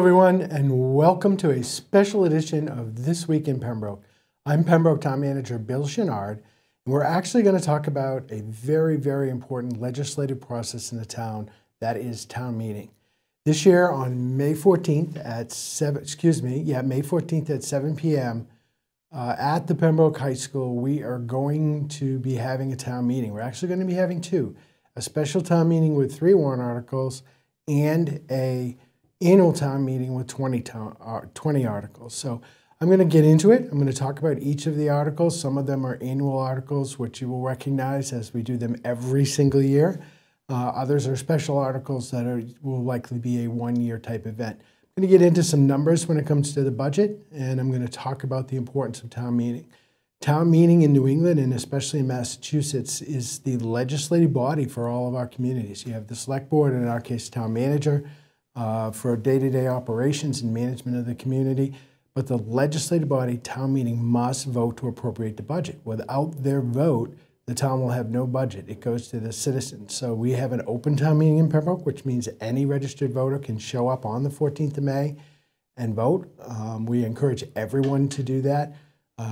everyone, and welcome to a special edition of This Week in Pembroke. I'm Pembroke Town Manager Bill Chenard, and we're actually going to talk about a very, very important legislative process in the town, that is town meeting. This year on May 14th at 7 p.m. At the Pembroke High School, we are going to be having a town meeting. We're actually going to be having two, a special town meeting with 3 warrant articles and a annual town meeting with 20 articles. So I'm going to get into it. I'm going to talk about each of the articles. Some of them are annual articles, which you will recognize as we do them every single year. Others are special articles that will likely be a one-year type event. I'm going to get into some numbers when it comes to the budget, and I'm going to talk about the importance of town meeting. Town meeting in New England, and especially in Massachusetts, is the legislative body for all of our communities. You have the select board, and in our case, town manager, for day-to-day operations and management of the community. But the legislative body, town meeting, must vote to appropriate the budget. Without their vote, the town will have no budget. It goes to the citizens. So we have an open town meeting in Pembroke, which means any registered voter can show up on the 14th of May and vote. We encourage everyone to do that.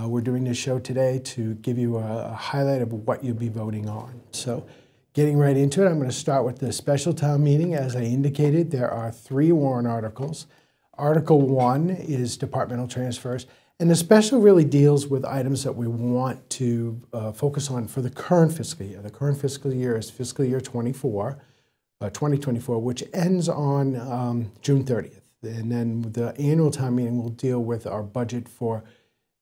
We're doing this show today to give you a highlight of what you'll be voting on. So getting right into it, I'm going to start with the special town meeting. As I indicated, there are 3 warrant articles. Article 1 is departmental transfers, and the special really deals with items that we want to focus on for the current fiscal year. The current fiscal year is fiscal year 2024, which ends on June 30th. And then the annual town meeting will deal with our budget for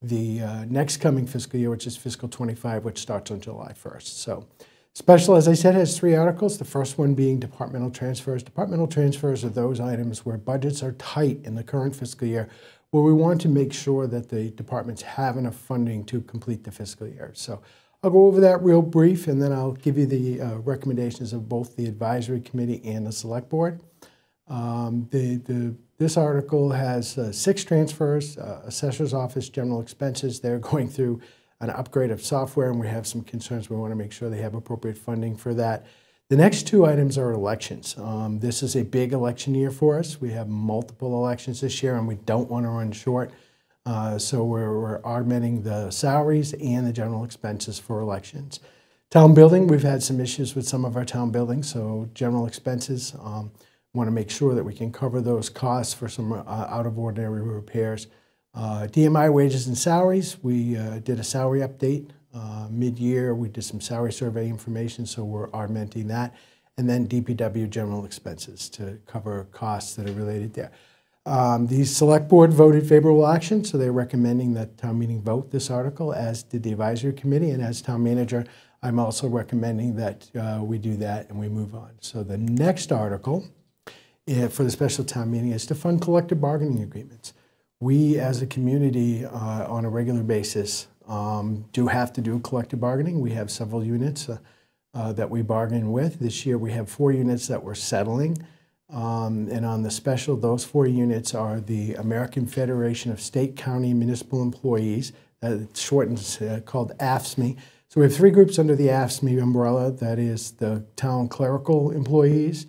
the next coming fiscal year, which is fiscal 25, which starts on July 1st. So special, as I said, has 3 articles, the first one being departmental transfers. Departmental transfers are those items where budgets are tight in the current fiscal year, where we want to make sure that the departments have enough funding to complete the fiscal year. So I'll go over that real brief, and then I'll give you the recommendations of both the advisory committee and the select board. This article has 6 transfers, assessor's office, general expenses. They're going through an upgrade of software, and we have some concerns. We want to make sure they have appropriate funding for that. The next 2 items are elections. This is a big election year for us. We have multiple elections this year, and we don't want to run short. So we're augmenting the salaries and the general expenses for elections. Town building, we've had some issues with some of our town buildings, so general expenses, want to make sure that we can cover those costs for some out-of-ordinary repairs. DMI wages and salaries, we did a salary update mid-year. We did some salary survey information, so we're augmenting that. And then DPW general expenses to cover costs that are related there. The select board voted favorable action, so they're recommending that town meeting vote this article, as did the advisory committee. And as town manager, I'm also recommending that we do that and we move on. So the next article for the special town meeting is to fund collective bargaining agreements. We, as a community, on a regular basis, do have to do collective bargaining. We have several units that we bargain with. This year we have 4 units that we're settling. And on the special, those 4 units are the American Federation of State, County, and Municipal Employees. It's shortened, called AFSCME. So we have 3 groups under the AFSCME umbrella. That is the town clerical employees,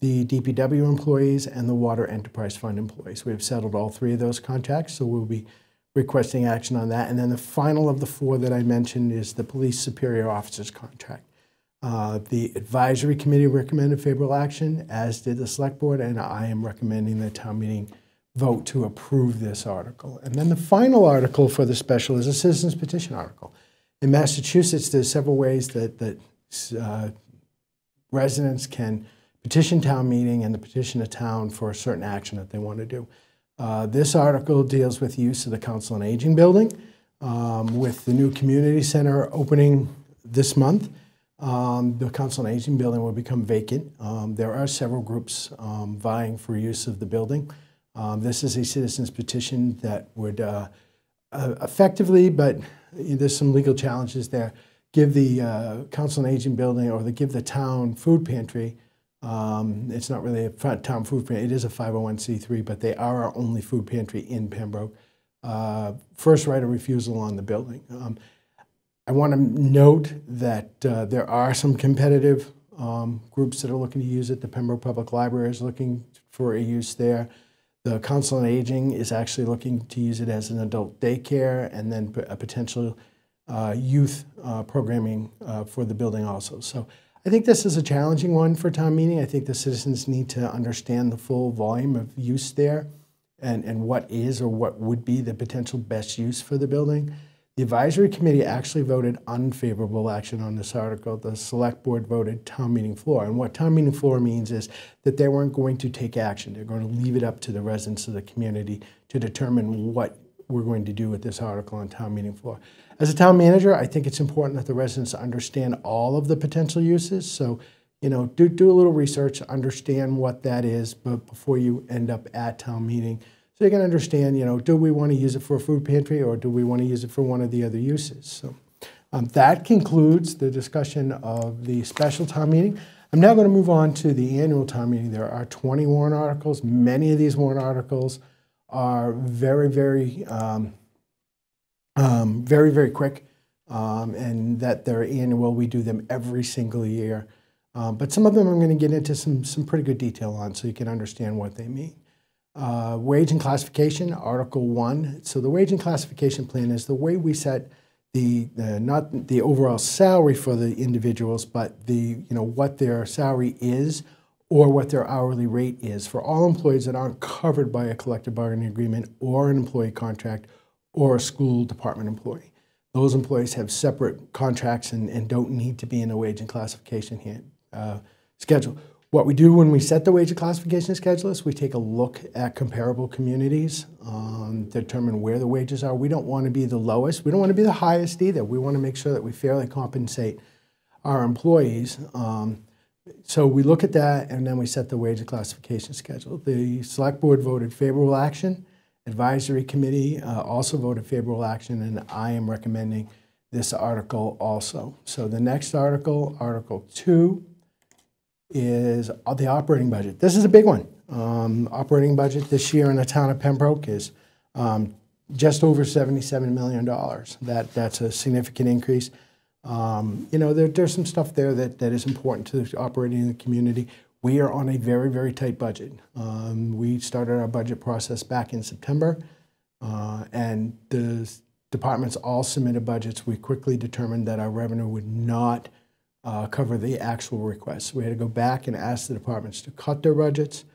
the DPW employees, and the Water Enterprise Fund employees. We have settled all 3 of those contracts, so we'll be requesting action on that. And then the final of the 4 that I mentioned is the Police Superior Officers contract. The advisory committee recommended favorable action, as did the select board, and I am recommending the town meeting vote to approve this article. And then the final article for the special is a citizens petition article. In Massachusetts, there's several ways that residents can petition town meeting and the petition of town for a certain action that they want to do. This article deals with use of the Council on Aging building. With the new community center opening this month, the Council on Aging building will become vacant. There are several groups vying for use of the building. This is a citizen's petition that would effectively, but there's some legal challenges there, give the Council on Aging building, or give the town food pantry. It's not really a town food pantry. It is a 501c3, but they are our only food pantry in Pembroke. First right of refusal on the building. I want to note that there are some competitive groups that are looking to use it. The Pembroke Public Library is looking for a use there. The Council on Aging is actually looking to use it as an adult daycare and then a potential youth programming for the building also. So I think this is a challenging one for town meeting. I think the citizens need to understand the full volume of use there and what is or what would be the potential best use for the building. The advisory committee actually voted unfavorable action on this article. The select board voted town meeting floor. And what town meeting floor means is that they weren't going to take action. They're going to leave it up to the residents of the community to determine what we're going to do with this article on town meeting floor. As a town manager, I think it's important that the residents understand all of the potential uses. So, you know, do a little research, understand what that is, but before you end up at town meeting, so you can understand, you know, do we want to use it for a food pantry or do we want to use it for one of the other uses? So that concludes the discussion of the special town meeting. I'm now going to move on to the annual town meeting. There are 20 warrant articles. Many of these warrant articles are very, very quick, and that they're annual. We do them every single year. But some of them I'm going to get into some pretty good detail on so you can understand what they mean. Wage and classification, Article 1. So the wage and classification plan is the way we set not the overall salary for the individuals, but what their salary is or what their hourly rate is for all employees that aren't covered by a collective bargaining agreement or an employee contract or a school department employee. Those employees have separate contracts and don't need to be in a wage and classification schedule. What we do when we set the wage and classification schedule is we take a look at comparable communities, determine where the wages are. We don't want to be the lowest. We don't want to be the highest either. We want to make sure that we fairly compensate our employees. So we look at that and then we set the wage and classification schedule. The select board voted favorable action. Advisory committee also voted favorable action, and I am recommending this article also. So the next article, Article 2, is the operating budget. This is a big one. Operating budget this year in the town of Pembroke is just over $77 million. That's a significant increase. There's some stuff there that is important to operating in the community. We are on a very, very tight budget. We started our budget process back in September, and the departments all submitted budgets. We quickly determined that our revenue would not cover the actual requests. We had to go back and ask the departments to cut their budgets,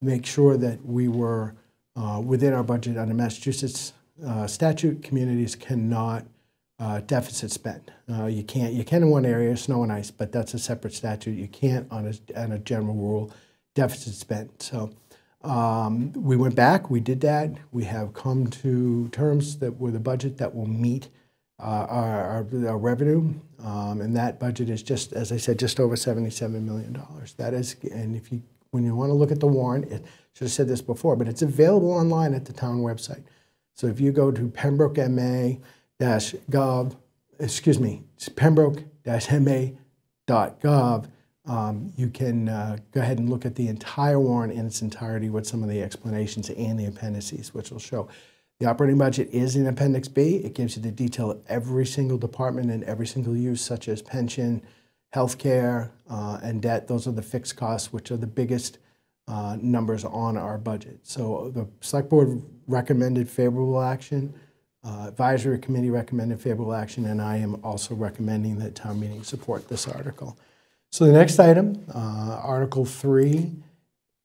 make sure that we were within our budget. Under Massachusetts statute, communities cannot deficit spend. You can in one area, snow and ice, but that's a separate statute. You can't on a general rule deficit spend. So we went back, we did that. We have come to terms that with a budget that will meet our revenue, and that budget is just, as I said, just over $77 million. That is, and when you want to look at the warrant, I should have said this before, but it's available online at the town website. So if you go to pembroke-ma.gov, you can go ahead and look at the entire warrant in its entirety with some of the explanations and the appendices, which will show. The operating budget is in Appendix B. It gives you the detail of every single department and every single use, such as pension, healthcare, and debt. Those are the fixed costs, which are the biggest numbers on our budget. So the select board recommended favorable action. Advisory committee recommended favorable action, and I am also recommending that town meeting support this article. So the next item, Article 3,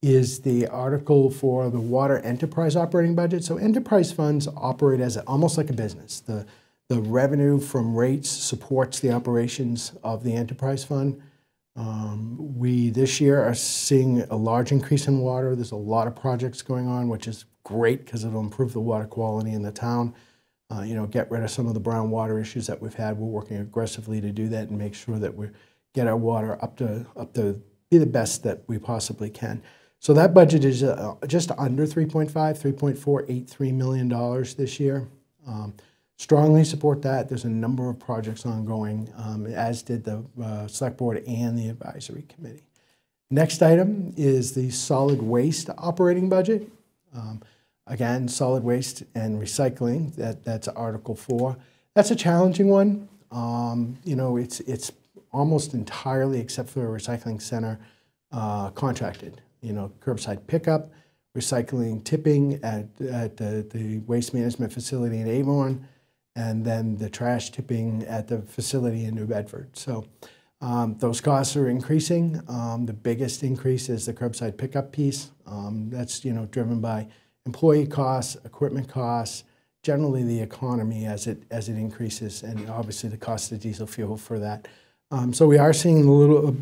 is the article for the water enterprise operating budget. So enterprise funds operate as almost like a business. The revenue from rates supports the operations of the enterprise fund. We this year are seeing a large increase in water. There's a lot of projects going on, which is great because it'll improve the water quality in the town. Get rid of some of the brown water issues that we've had. We're working aggressively to do that and make sure that we get our water up to be the best that we possibly can. So that budget is just under $3.483 million this year. Strongly support that. There's a number of projects ongoing, as did the select board and the advisory committee. Next item is the solid waste operating budget. Again, solid waste and recycling, that's Article 4. That's a challenging one. It's almost entirely, except for a recycling center, contracted. Curbside pickup. recycling tipping at the waste management facility in Avon, and then the trash tipping at the facility in New Bedford. So those costs are increasing. The biggest increase is the curbside pickup piece. That's driven by employee costs, equipment costs, generally the economy as it increases, and obviously the cost of diesel fuel for that. So we are seeing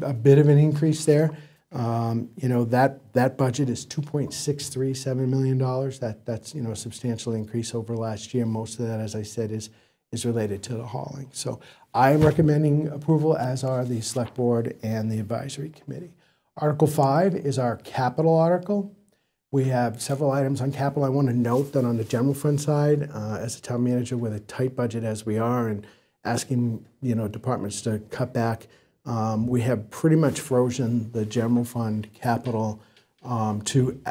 a bit of an increase there. That budget is $2.637 million. That's a substantial increase over last year. Most of that, as I said, is related to the hauling. So I am recommending approval, as are the Select Board and the Advisory Committee. Article 5 is our capital article. We have several items on capital. I want to note that on the general fund side, as a town manager with a tight budget as we are and asking departments to cut back, we have pretty much frozen the general fund capital to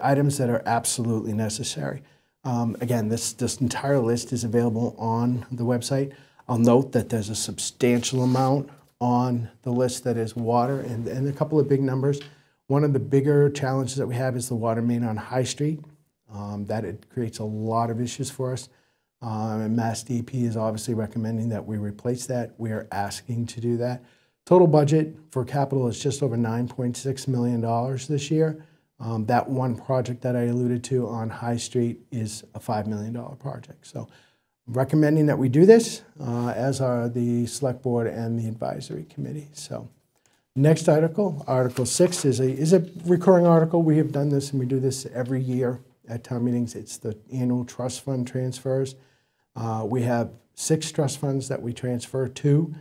items that are absolutely necessary. Again, this entire list is available on the website. I'll note that there's a substantial amount on the list that is water and a couple of big numbers. One of the bigger challenges that we have is the water main on High Street. That it creates a lot of issues for us. And Mass DEP is obviously recommending that we replace that. We are asking to do that. Total budget for capital is just over $9.6 million this year. That one project that I alluded to on High Street is a $5 million project. So recommending that we do this, as are the Select Board and the Advisory Committee. So next article, Article 6, is a recurring article. We have done this and we do this every year at town meetings. It's the annual trust fund transfers. We have 6 trust funds that we transfer to.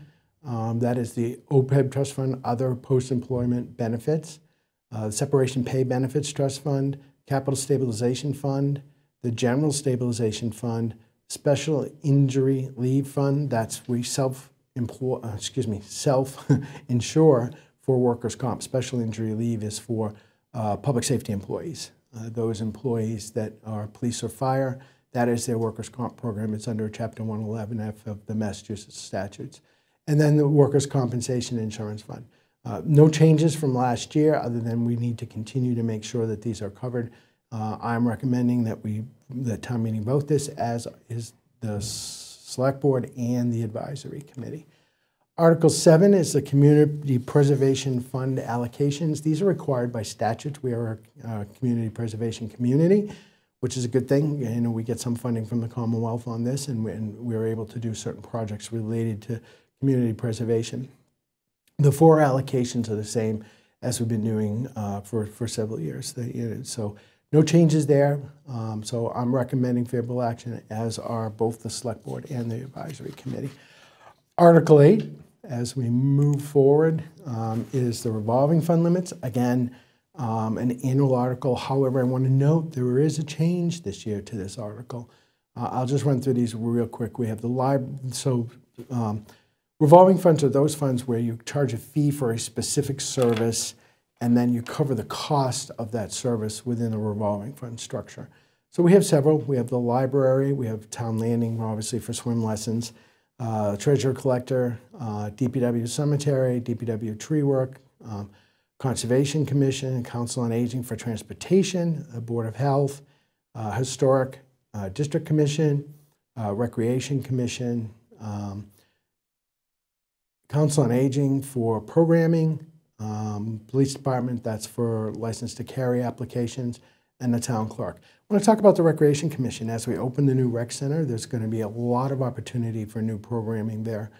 That is the OPEB trust fund, other post-employment benefits, separation pay benefits trust fund, capital stabilization fund, the general stabilization fund, special injury leave fund. That's we self-insure for workers' comp. Special injury leave is for public safety employees. Those employees that are police or fire, that is their workers' comp program. It's under Chapter 111F of the Massachusetts statutes. And then the Workers' Compensation Insurance Fund. No changes from last year other than we need to continue to make sure that these are covered. I'm recommending that the town meeting vote this, as is the Select Board and the Advisory Committee. Article 7 is the Community Preservation Fund allocations. These are required by statute. We are a community preservation community, which is a good thing. We get some funding from the Commonwealth on this, and we're able to do certain projects related to community preservation. The 4 allocations are the same as we've been doing for several years. So no changes there. So I'm recommending favorable action, as are both the Select Board and the Advisory Committee. Article 8, as we move forward, is the revolving fund limits. Again, an annual article. However, I want to note there is a change this year to this article. I'll just run through these real quick. We have the revolving funds are those funds where you charge a fee for a specific service, and then you cover the cost of that service within a revolving fund structure. So we have several. We have the library, we have town landing, obviously for swim lessons, treasurer collector, DPW cemetery, DPW tree work, Conservation Commission, Council on Aging for Transportation, Board of Health, Historic District Commission, Recreation Commission, Council on Aging for programming, Police Department, that's for license to carry applications, and the town clerk. I want to talk about the Recreation Commission. As we open the new rec center, there's going to be a lot of opportunity for new programming there.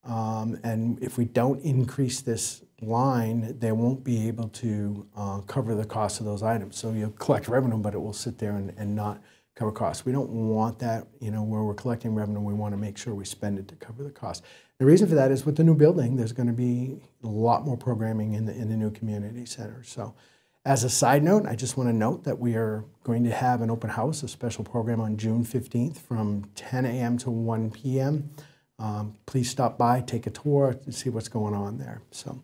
And if we don't increase this line, they won't be able to cover the cost of those items. So you'll collect revenue, but it will sit there and not cover costs. We don't want that, where we're collecting revenue, we want to make sure we spend it to cover the cost. The reason for that is with the new building, there's going to be a lot more programming in the new community center. So as a side note, I just want to note that we are going to have an open house, a special program on June 15th from 10 a.m. to 1 p.m. Please stop by, take a tour, and see what's going on there. So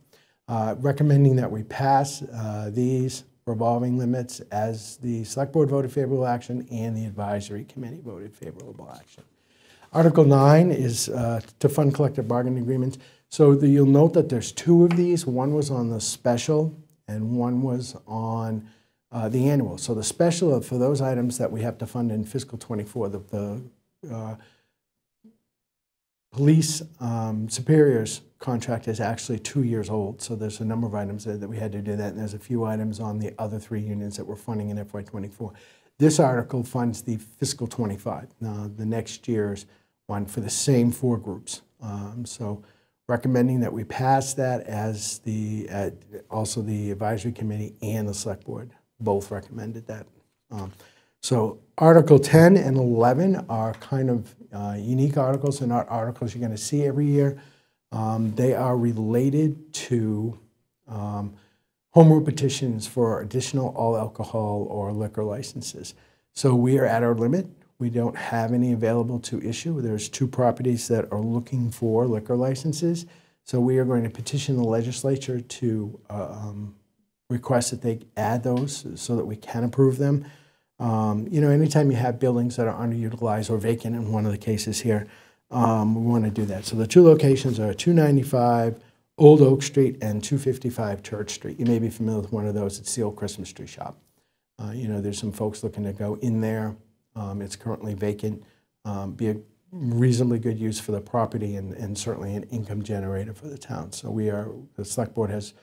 recommending that we pass these revolving limits as the Select Board voted favorable action and the Advisory Committee voted favorable action. Article 9 is to fund collective bargaining agreements. So you'll note that there's 2 of these. One was on the special and one was on the annual. So the special, for those items that we have to fund in fiscal '24, the police superiors contract is actually 2 years old, so there's a number of items there that we had to do that, and there's a few items on the other 3 unions that we're funding in FY '24. This article funds the fiscal '25, the next year's one for the same 4 groups. So recommending that we pass that as also the advisory committee and the select board both recommended that. So Article 10 and 11 are kind of unique articles. They're not articles you're going to see every year. They are related to home rule petitions for additional all alcohol or liquor licenses. So we are at our limit. We don't have any available to issue. There's 2 properties that are looking for liquor licenses. So we are going to petition the legislature to request that they add those so that we can approve them. You know, anytime you have buildings that are underutilized or vacant, in one of the cases here, we want to do that. So the 2 locations are 295 Old Oak Street and 255 Church Street. You may be familiar with one of those. It's the old Christmas tree shop. You know, there's some folks looking to go in there. It's currently vacant. Be a reasonably good use for the property and certainly an income generator for the town. So the select board has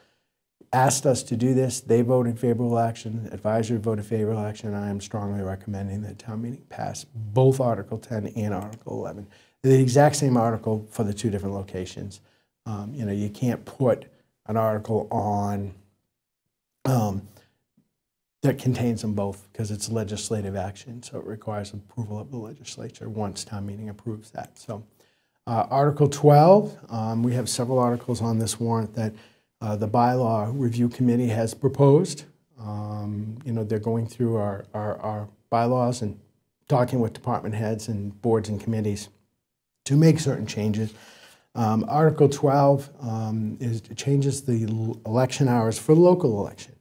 asked us to do this. They voted favorable action. Advisory voted favorable action. I am strongly recommending that town meeting pass both Article 10 and Article 11. They're the exact same article for the 2 different locations. You know, you can't put an article on that contains them both because it's legislative action, so it requires approval of the legislature once town meeting approves that. So Article 12, we have several articles on this warrant that the bylaw review committee has proposed. You know, they're going through our bylaws and talking with department heads and boards and committees to make certain changes. Article 12 changes the election hours for the local election.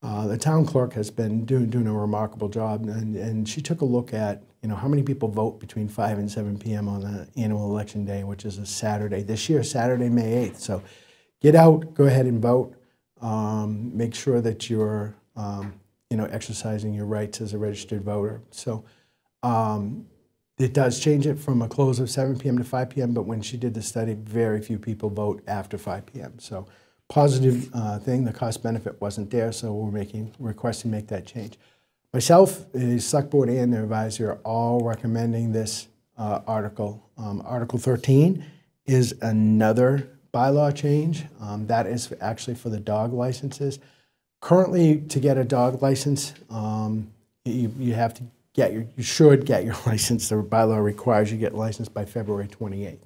The town clerk has been doing a remarkable job, and she took a look at, you know, how many people vote between 5 and 7 p.m. on the annual election day, which is a Saturday. This year, Saturday, May 8th. So get out, go ahead and vote. Make sure that you're, you know, exercising your rights as a registered voter. So it does change it from a close of 7 p.m. to 5 p.m., but when she did the study, very few people vote after 5 p.m. So positive thing, the cost benefit wasn't there, so we're requesting to make that change. Myself, the select board and their advisor are all recommending this article. Article 13 is another bylaw change. That is actually for the dog licenses. Currently, to get a dog license, you have to you should get your license. The bylaw requires you get licensed by February 28th.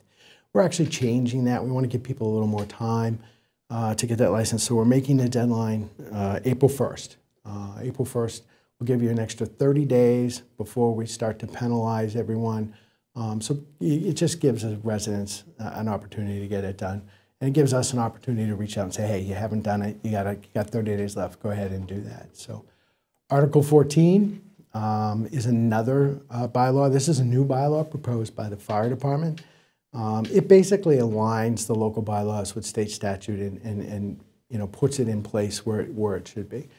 We're actually changing that. We want to give people a little more time to get that license. So we're making the deadline April 1st. April 1st, we'll give you an extra 30 days before we start to penalize everyone. So it just gives the residents an opportunity to get it done. And it gives us an opportunity to reach out and say, hey, you haven't done it. You got 30 days left. Go ahead and do that. So Article 14 is another bylaw. This is a new bylaw proposed by the fire department. It basically aligns the local bylaws with state statute and you know, puts it in place where it should be.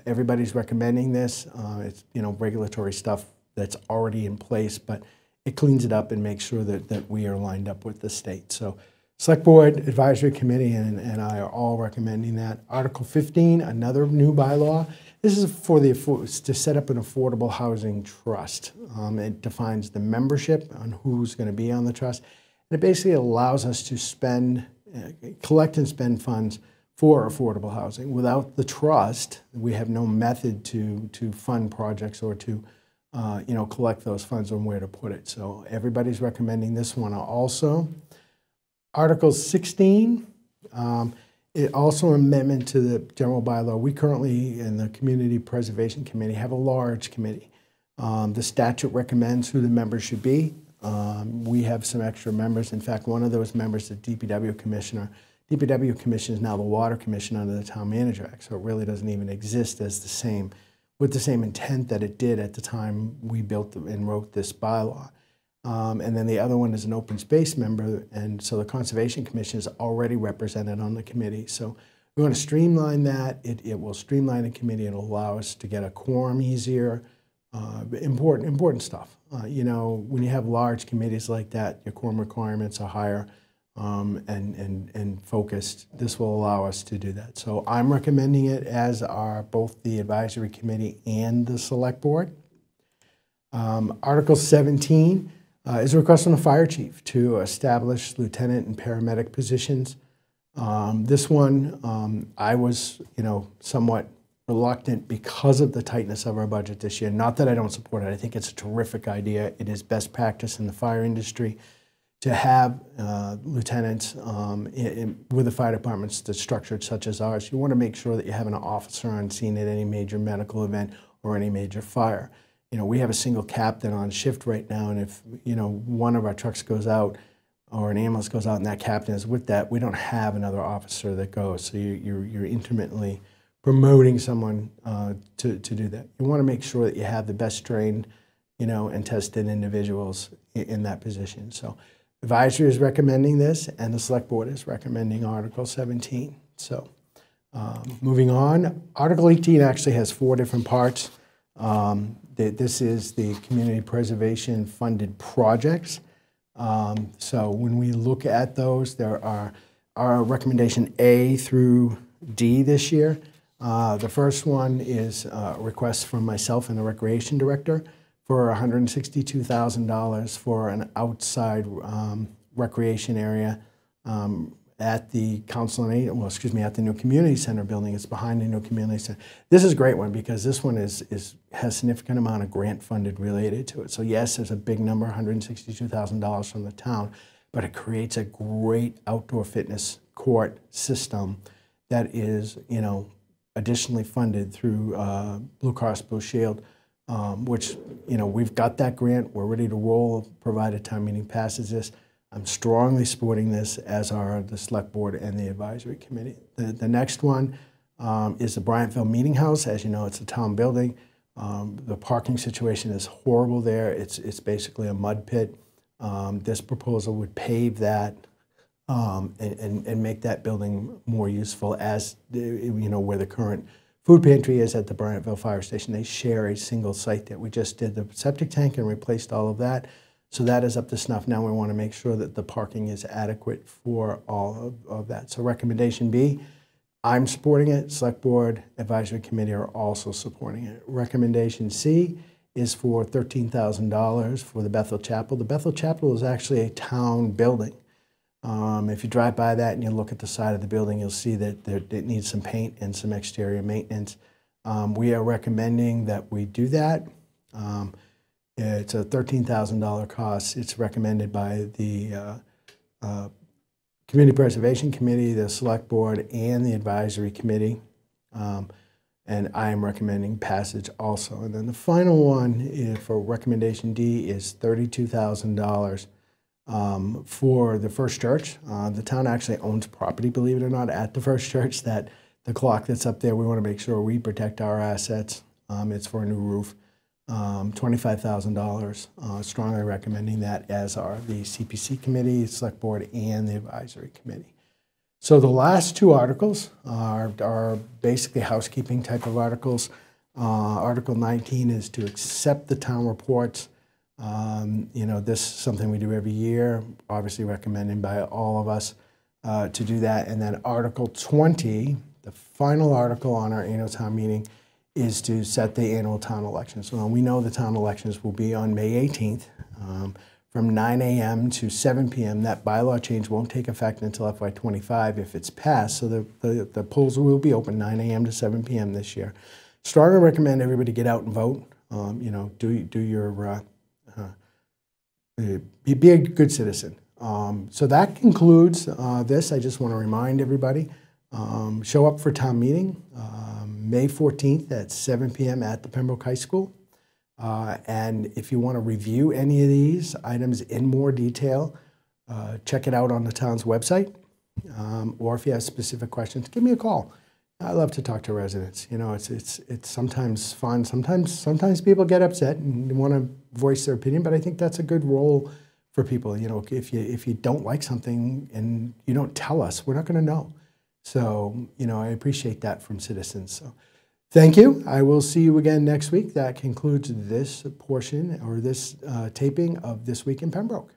Everybody's recommending this. It's, you know, regulatory stuff that's already in place, but it cleans it up and makes sure that we are lined up with the state. So Select Board, Advisory Committee, and I are all recommending that. Article 15, another new bylaw. This is for to set up an affordable housing trust. It defines the membership on who's going to be on the trust. And it basically allows us to collect and spend funds for affordable housing. Without the trust, we have no method to fund projects or to you know, collect those funds on where to put it. So everybody's recommending this one also. Article 16. It also an amendment to the general bylaw. We currently, in the Community Preservation Committee, have a large committee. The statute recommends who the members should be. We have some extra members. In fact, one of those members is the DPW Commissioner. DPW Commission is now the Water Commission under the Town Manager Act, so it really doesn't even exist as with the same intent that it did at the time we built and wrote this bylaw. And then the other one is an open space member, and so the Conservation Commission is already represented on the committee. So We want to streamline that. It will streamline the committee. It'll allow us to get a quorum easier. Important stuff. You know, when you have large committees like that, your quorum requirements are higher and focused. This will allow us to do that. So I'm recommending it, as are both the advisory committee and the select board. Article 17 is a request from the fire chief to establish lieutenant and paramedic positions. This one, I was, you know, somewhat reluctant because of the tightness of our budget this year. Not that I don't support it. I think it's a terrific idea. It is best practice in the fire industry to have lieutenants with the fire departments that's structured such as ours. You want to make sure that you have an officer on scene at any major medical event or any major fire. You know, we have a single captain on shift right now, and if, you know, one of our trucks goes out or an ambulance goes out and that captain is with that, we don't have another officer that goes. So you're intermittently promoting someone to do that. You want to make sure that you have the best trained, you know, and tested individuals in that position. So advisory is recommending this, and the select board is recommending Article 17. So moving on, Article 18 actually has 4 different parts. This is the community preservation funded projects. So when we look at those, there are our recommendation A through D this year. The first one is a request from myself and the recreation director for $162,000 for an outside recreation area at the council and well, excuse me, at the new community center building. It's behind the new community center. This is a great one because this one has a significant amount of grant funded related to it. So yes, there's a big number, $162,000 from the town, but it creates a great outdoor fitness court system that is, you know, additionally funded through Blue Cross Blue Shield, which, you know, we've got that grant. We're ready to roll, provided town meeting passes this. I'm strongly supporting this, as are the select board and the advisory committee. The next one is the Bryantville Meeting House. As you know, it's a town building. The parking situation is horrible there. It's basically a mud pit. This proposal would pave that and make that building more useful, as you know, where the current food pantry is at the Bryantville Fire Station. They share a single site there. We just did the septic tank and replaced all of that. So that is up to snuff. Now we want to make sure that the parking is adequate for all of that. So recommendation B, I'm supporting it. Select Board, Advisory Committee are also supporting it. Recommendation C is for $13,000 for the Bethel Chapel. The Bethel Chapel is actually a town building. If you drive by that and you look at the side of the building, you'll see that it needs some paint and some exterior maintenance. We are recommending that we do that. It's a $13,000 cost. It's recommended by the Community Preservation Committee, the Select Board, and the Advisory Committee. And I am recommending passage also. And then the final one for recommendation D is $32,000 for the First Church. The town actually owns property, believe it or not, at the First Church. That the clock that's up there, we want to make sure we protect our assets. It's for a new roof. $25,000. Strongly recommending that, as are the CPC Committee, Select Board, and the Advisory Committee. So the last 2 articles are basically housekeeping type of articles. Article 19 is to accept the town reports. You know, this is something we do every year, obviously recommended by all of us to do that. And then Article 20, the final article on our annual town meeting, is to set the annual town elections. Well, we know the town elections will be on May 18th from 9 a.m. to 7 p.m. That bylaw change won't take effect until FY25 if it's passed, so the polls will be open 9 a.m. to 7 p.m. this year. Strongly recommend everybody get out and vote. You know, do your, be a good citizen. So that concludes this. I just want to remind everybody, show up for town meeting. May 14th at 7 p.m. at the Pembroke High School. And if you want to review any of these items in more detail, check it out on the town's website. Or if you have specific questions, give me a call. I love to talk to residents. You know, it's sometimes fun. Sometimes people get upset and want to voice their opinion, but I think that's a good role for people. You know, if you don't like something and you don't tell us, we're not going to know. So, you know, I appreciate that from citizens. So thank you. I will see you again next week. That concludes this portion or this taping of This Week in Pembroke.